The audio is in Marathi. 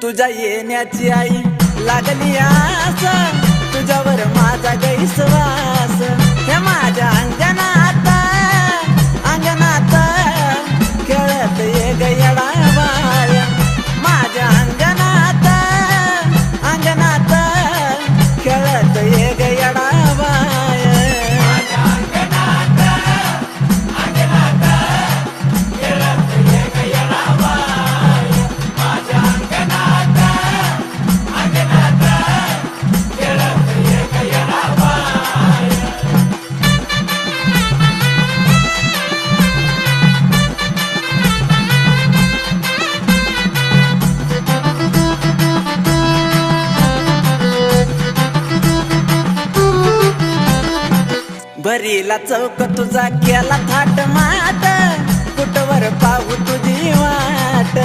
तुझ्या येण्याची आई लागली आस, तुझ्यावर माझा गैसवास. हे माझ्या अंगणात अंगणात खेळत ये गयडा बाया. माझ्या अंगणात अंगणात खेळत ये गयडा बाया. माझ्या अंगणात अंगणात खेळत ये गयडा बाया. माझ्या अंगणात अंगणात खेळत ये गयडा बाया. भरीला चौक तुझा केला थाट माट, कुठवर पाहू तुझी वाट.